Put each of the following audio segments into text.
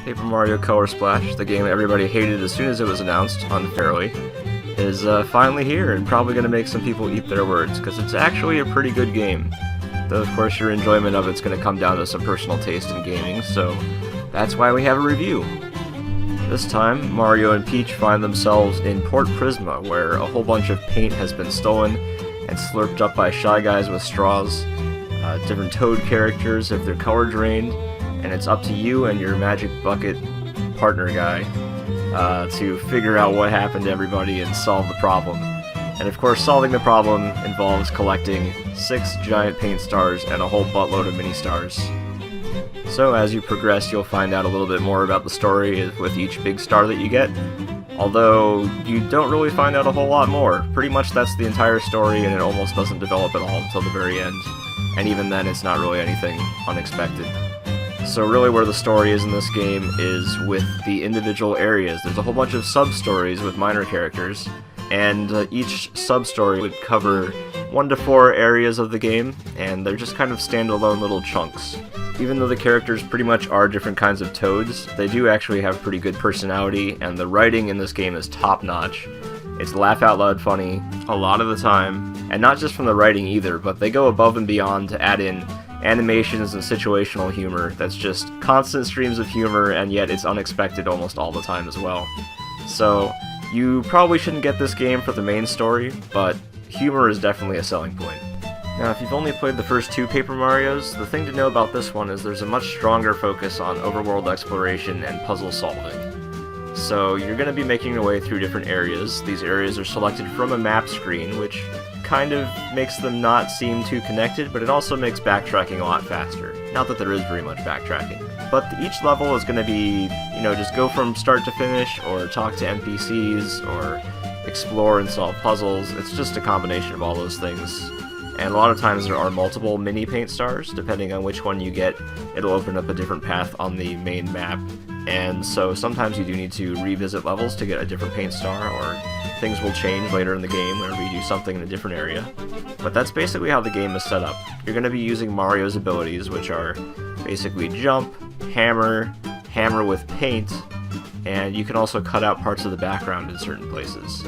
Paper Mario Color Splash, the game everybody hated as soon as it was announced, unfairly, is finally here and probably going to make some people eat their words, because it's actually a pretty good game. Though, of course, your enjoyment of it's going to come down to some personal taste in gaming, so that's why we have a review. This time, Mario and Peach find themselves in Port Prisma, where a whole bunch of paint has been stolen and slurped up by Shy Guys with straws, different Toad characters have their color drained, and it's up to you and your Magic Bucket partner guy to figure out what happened to everybody and solve the problem. And of course, solving the problem involves collecting 6 giant paint stars and a whole buttload of mini stars. So as you progress, you'll find out a little bit more about the story with each big star that you get, although you don't really find out a whole lot more. Pretty much that's the entire story, and it almost doesn't develop at all until the very end, and even then it's not really anything unexpected. So really where the story is in this game is with the individual areas. There's a whole bunch of sub-stories with minor characters, and each sub-story would cover 1 to 4 areas of the game, and they're just kind of standalone little chunks. Even though the characters pretty much are different kinds of Toads, they do actually have pretty good personality, and the writing in this game is top-notch. It's laugh-out-loud funny a lot of the time, and not just from the writing either, but they go above and beyond to add in animations and situational humor that's just constant streams of humor, and yet it's unexpected almost all the time as well. So, you probably shouldn't get this game for the main story, but humor is definitely a selling point. Now, if you've only played the first 2 Paper Marios, the thing to know about this one is there's a much stronger focus on overworld exploration and puzzle solving. So, you're going to be making your way through different areas. These areas are selected from a map screen, which kind of makes them not seem too connected, but it also makes backtracking a lot faster. Not that there is very much backtracking. But each level is going to be, just go from start to finish, or talk to NPCs, or explore and solve puzzles. It's just a combination of all those things. And a lot of times there are multiple mini paint stars. Depending on which one you get, it'll open up a different path on the main map. And so sometimes you do need to revisit levels to get a different paint star, or things will change later in the game whenever you do something in a different area. But that's basically how the game is set up. You're going to be using Mario's abilities, which are basically jump, hammer, hammer with paint, and you can also cut out parts of the background in certain places.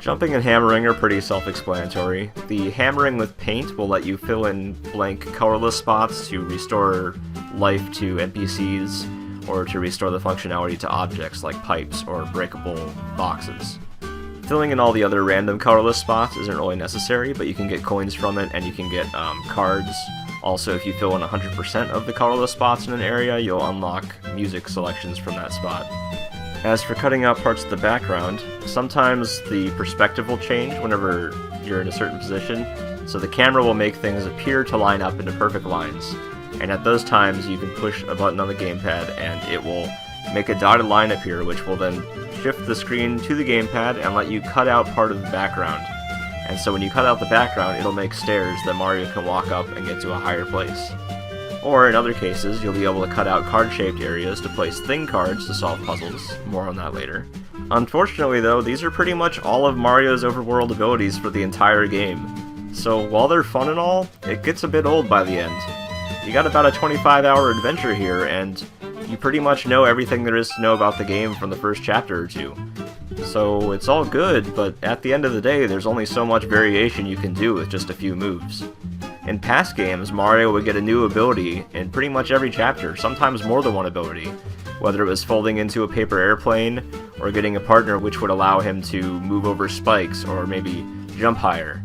Jumping and hammering are pretty self-explanatory. The hammering with paint will let you fill in blank colorless spots to restore life to NPCs, or to restore the functionality to objects like pipes or breakable boxes. Filling in all the other random colorless spots isn't really necessary, but you can get coins from it, and you can get cards. Also, if you fill in 100% of the colorless spots in an area, you'll unlock music selections from that spot. As for cutting out parts of the background, sometimes the perspective will change whenever you're in a certain position, so the camera will make things appear to line up into perfect lines. And at those times, you can push a button on the gamepad, and it will make a dotted line appear, which will then shift the screen to the gamepad and let you cut out part of the background. And so when you cut out the background, it'll make stairs that Mario can walk up and get to a higher place. Or in other cases, you'll be able to cut out card-shaped areas to place thing cards to solve puzzles. More on that later. Unfortunately though, these are pretty much all of Mario's overworld abilities for the entire game. So while they're fun and all, it gets a bit old by the end. You got about a 25-hour adventure here, and you pretty much know everything there is to know about the game from the first chapter or 2. So it's all good, but at the end of the day, there's only so much variation you can do with just a few moves. In past games, Mario would get a new ability in pretty much every chapter, sometimes more than one ability, whether it was folding into a paper airplane, or getting a partner which would allow him to move over spikes, or maybe jump higher.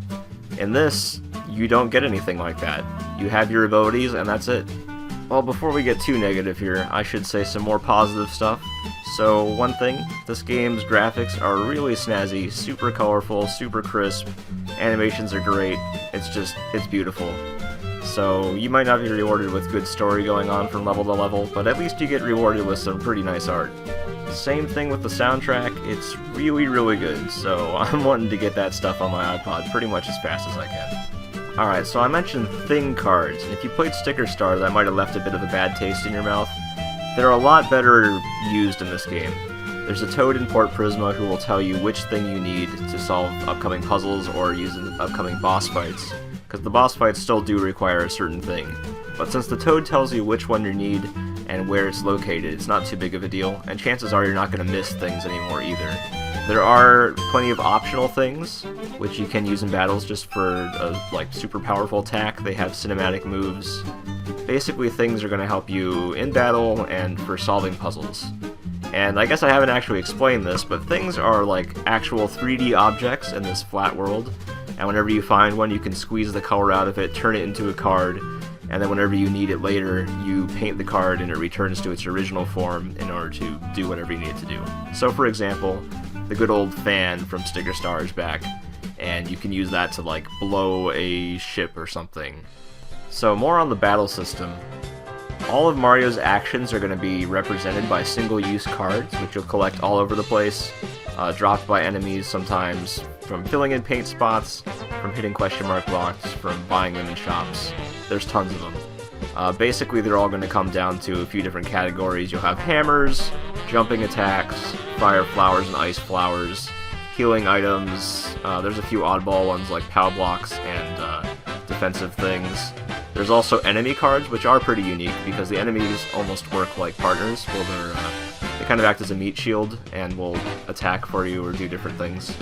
In this, you don't get anything like that. You have your abilities, and that's it. Well, before we get too negative here, I should say some more positive stuff. So, one thing, this game's graphics are really snazzy, super colorful, super crisp, animations are great, it's beautiful. So, you might not be rewarded with good story going on from level to level, but at least you get rewarded with some pretty nice art. Same thing with the soundtrack, it's really, really good, so I'm wanting to get that stuff on my iPod pretty much as fast as I can. Alright, so I mentioned thing cards, and if you played Sticker Star, that might have left a bit of a bad taste in your mouth. They're a lot better used in this game. There's a Toad in Port Prisma who will tell you which thing you need to solve upcoming puzzles or use in upcoming boss fights, because the boss fights still do require a certain thing. But since the Toad tells you which one you need, and where it's located. It's not too big of a deal, and chances are you're not going to miss things anymore either. There are plenty of optional things, which you can use in battles just for a like super powerful attack. They have cinematic moves. Basically, things are going to help you in battle and for solving puzzles. And I guess I haven't actually explained this, but things are like actual 3D objects in this flat world, and whenever you find one, you can squeeze the color out of it, turn it into a card, and then whenever you need it later, you paint the card and it returns to its original form in order to do whatever you need it to do. So for example, the good old fan from Sticker Star is back, and you can use that to like blow a ship or something. So more on the battle system. All of Mario's actions are going to be represented by single-use cards, which you'll collect all over the place, dropped by enemies sometimes, from filling in paint spots, from hitting question mark blocks, from buying them in shops. There's tons of them. Basically, they're all going to come down to a few different categories. You'll have hammers, jumping attacks, fire flowers and ice flowers, healing items. There's a few oddball ones like POW blocks and defensive things. There's also enemy cards, which are pretty unique because the enemies almost work like partners, where they kind of act as a meat shield and will attack for you or do different things.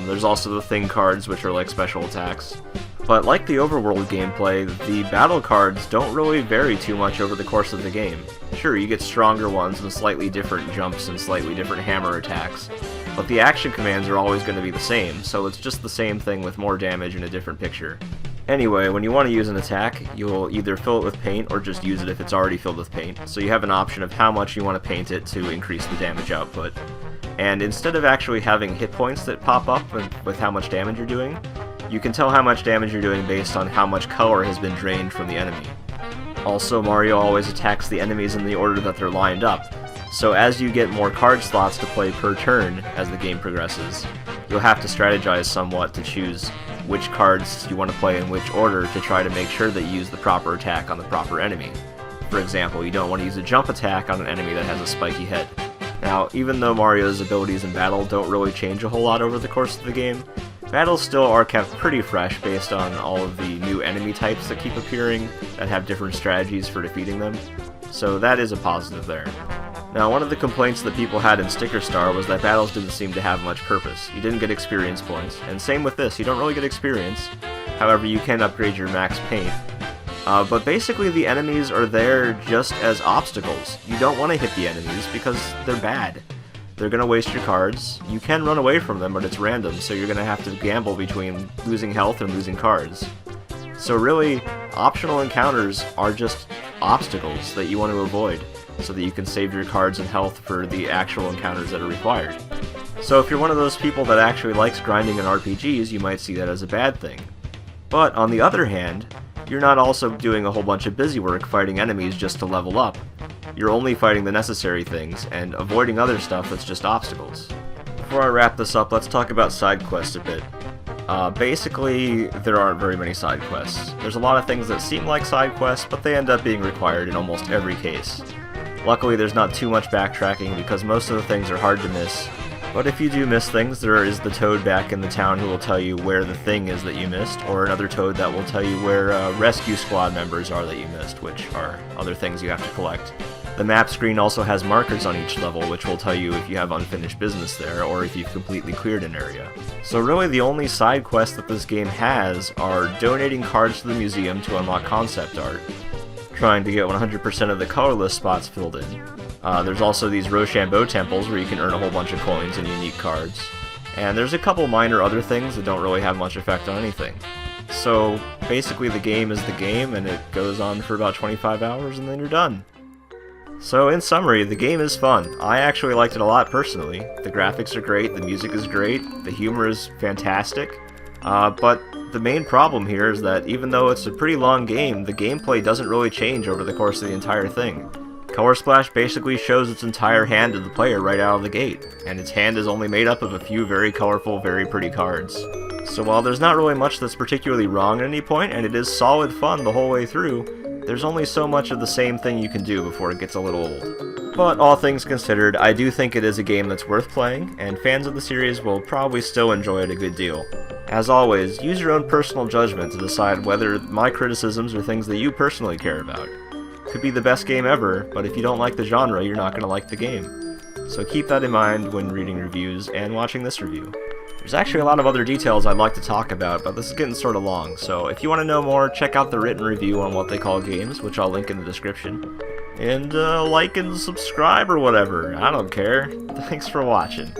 There's also the thing cards, which are like special attacks. But like the overworld gameplay, the battle cards don't really vary too much over the course of the game. Sure, you get stronger ones and slightly different jumps and slightly different hammer attacks, but the action commands are always going to be the same, so it's just the same thing with more damage in a different picture. Anyway, when you want to use an attack, you'll either fill it with paint or just use it if it's already filled with paint, so you have an option of how much you want to paint it to increase the damage output. And instead of actually having hit points that pop up with how much damage you're doing, you can tell how much damage you're doing based on how much color has been drained from the enemy. Also, Mario always attacks the enemies in the order that they're lined up, so as you get more card slots to play per turn as the game progresses, you'll have to strategize somewhat to choose which cards you want to play in which order to try to make sure that you use the proper attack on the proper enemy. For example, you don't want to use a jump attack on an enemy that has a spiky head. Now, even though Mario's abilities in battle don't really change a whole lot over the course of the game, battles still are kept pretty fresh based on all of the new enemy types that keep appearing that have different strategies for defeating them, so that is a positive there. Now, one of the complaints that people had in Sticker Star was that battles didn't seem to have much purpose. You didn't get experience points, and same with this, you don't really get experience. However, you can upgrade your max paint. But basically the enemies are there just as obstacles. You don't want to hit the enemies because they're bad. They're going to waste your cards. You can run away from them, but it's random, so you're going to have to gamble between losing health and losing cards. So really, optional encounters are just obstacles that you want to avoid, so that you can save your cards and health for the actual encounters that are required. So if you're one of those people that actually likes grinding in RPGs, you might see that as a bad thing. But on the other hand, you're not also doing a whole bunch of busy work fighting enemies just to level up. You're only fighting the necessary things, and avoiding other stuff that's just obstacles. Before I wrap this up, let's talk about Sidequest a bit. Basically, there aren't very many side quests. There's a lot of things that seem like side quests, but they end up being required in almost every case. Luckily, there's not too much backtracking because most of the things are hard to miss. But if you do miss things, there is the Toad back in the town who will tell you where the thing is that you missed, or another Toad that will tell you where rescue squad members are that you missed, which are other things you have to collect. The map screen also has markers on each level, which will tell you if you have unfinished business there, or if you've completely cleared an area. So really the only side quests that this game has are donating cards to the museum to unlock concept art, trying to get 100% of the colorless spots filled in. There's also these Rochambeau temples where you can earn a whole bunch of coins and unique cards. And there's a couple minor other things that don't really have much effect on anything. So basically the game is the game, and it goes on for about 25 hours and then you're done. So in summary, the game is fun. I actually liked it a lot personally. The graphics are great, the music is great, the humor is fantastic. But the main problem here is that even though it's a pretty long game, the gameplay doesn't really change over the course of the entire thing. Color Splash basically shows its entire hand to the player right out of the gate, and its hand is only made up of a few very colorful, very pretty cards. So while there's not really much that's particularly wrong at any point, and it is solid fun the whole way through, there's only so much of the same thing you can do before it gets a little old. But all things considered, I do think it is a game that's worth playing, and fans of the series will probably still enjoy it a good deal. As always, use your own personal judgment to decide whether my criticisms are things that you personally care about. Could be the best game ever, but if you don't like the genre, you're not going to like the game. So keep that in mind when reading reviews and watching this review. There's actually a lot of other details I'd like to talk about, but this is getting sort of long, so if you want to know more, check out the written review on What They Call Games, which I'll link in the description. And like and subscribe or whatever, I don't care. Thanks for watching.